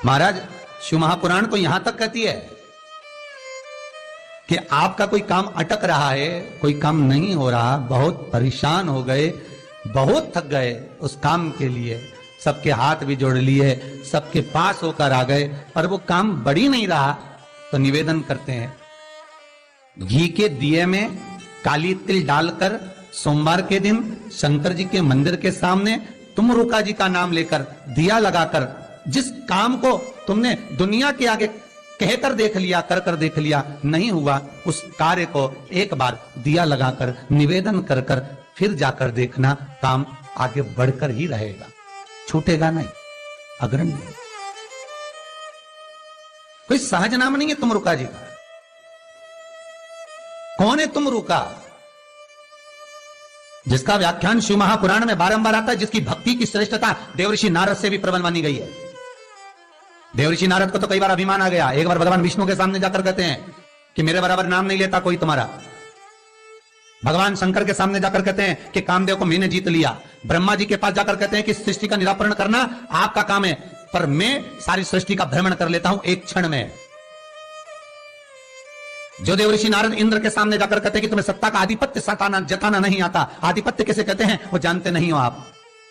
महाराज शिव महापुराण तो यहां तक कहती है कि आपका कोई काम अटक रहा है, कोई काम नहीं हो रहा, बहुत परेशान हो गए, बहुत थक गए उस काम के लिए, सबके हाथ भी जोड़ लिए, सबके पास होकर आ गए, पर वो काम बढ़ ही नहीं रहा, तो निवेदन करते हैं घी के दिए में काली तिल डालकर सोमवार के दिन शंकर जी के मंदिर के सामने तुम रुका जी का नाम लेकर दिया लगाकर, जिस काम को तुमने दुनिया के आगे कहकर देख लिया, कर देख लिया, नहीं हुआ, उस कार्य को एक बार दिया लगाकर निवेदन कर कर फिर जाकर देखना, काम आगे बढ़कर ही रहेगा, छूटेगा नहीं, अग्रणी। कोई सहज नाम नहीं है तुम रुका जी का। कौन है तुम रुका? जिसका व्याख्यान शिव महापुराण में बारंबार आता है, जिसकी भक्ति की श्रेष्ठता देवऋषि नारद से भी प्रबल मानी गई है। देवऋषि नारद को तो कई बार अभिमान आ गया, एक बार भगवान विष्णु के सामने जाकर कहते हैं कि मेरे बराबर नाम नहीं लेता कोई तुम्हारा। भगवान शंकर के सामने जाकर कहते हैं कि कामदेव को मैंने जीत लिया। ब्रह्मा जी के पास जाकर कहते हैं कि सृष्टि का निराकरण करना आपका काम है, पर मैं सारी सृष्टि का भ्रमण कर लेता हूं एक क्षण में। जो देवऋषि नारद इंद्र के सामने जाकर कहते हैं कि तुम्हें सत्ता का आधिपत्य जताना नहीं आता, आधिपत्य कैसे कहते हैं वो जानते नहीं हो आप,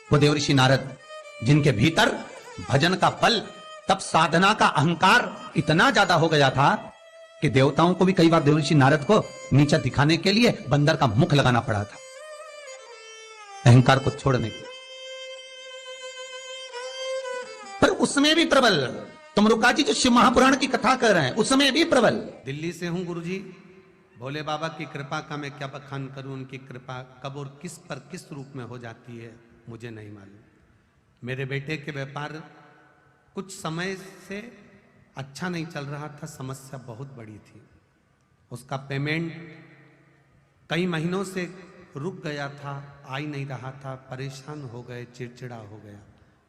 वो देवऋषि नारद जिनके भीतर भजन का बल, तब साधना का अहंकार इतना ज्यादा हो गया था कि देवताओं को भी कई बार देवऋषि नारद को नीचा दिखाने के लिए बंदर का मुख लगाना पड़ा था, अहंकार को छोड़ने के लिए। पर उसमें भी प्रबल तुम रुका जी जो शिव महापुराण की कथा कर रहे हैं, उसमें भी प्रबल। दिल्ली से हूं गुरुजी, भोले बाबा की कृपा का मैं क्या बखान करूं, उनकी कृपा कब और किस पर किस रूप में हो जाती है मुझे नहीं मालूम। मेरे बेटे के व्यापार कुछ समय से अच्छा नहीं चल रहा था, समस्या बहुत बड़ी थी, उसका पेमेंट कई महीनों से रुक गया था, आ ही नहीं रहा था, परेशान हो गए, चिड़चिड़ा हो गया।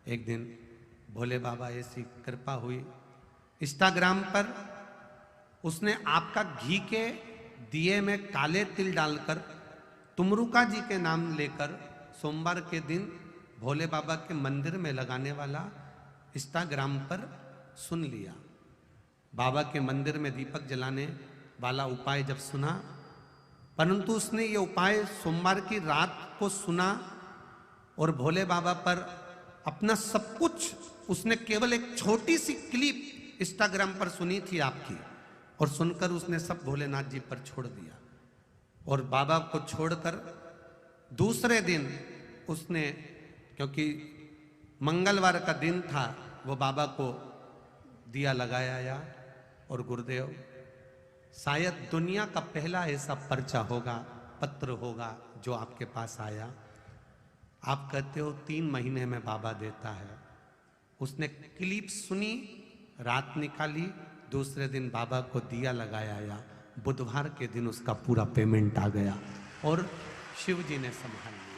एक दिन भोले बाबा ऐसी कृपा हुई, इंस्टाग्राम पर उसने आपका घी के दिए में काले तिल डालकर तुमरुका जी के नाम लेकर सोमवार के दिन भोले बाबा के मंदिर में लगाने वाला इंस्टाग्राम पर सुन लिया। बाबा के मंदिर में दीपक जलाने वाला उपाय जब सुना, परंतु उसने ये उपाय सोमवार की रात को सुना और भोले बाबा पर अपना सब कुछ, उसने केवल एक छोटी सी क्लिप इंस्टाग्राम पर सुनी थी आपकी, और सुनकर उसने सब भोलेनाथ जी पर छोड़ दिया। और बाबा को छोड़कर दूसरे दिन उसने, क्योंकि मंगलवार का दिन था, वो बाबा को दिया लगाया। और गुरुदेव शायद दुनिया का पहला ऐसा पर्चा होगा, पत्र होगा जो आपके पास आया। आप कहते हो 3 महीने में बाबा देता है। उसने क्लिप सुनी, रात निकाली, दूसरे दिन बाबा को दिया लगाया, बुधवार के दिन उसका पूरा पेमेंट आ गया और शिव जी ने संभाल लिया।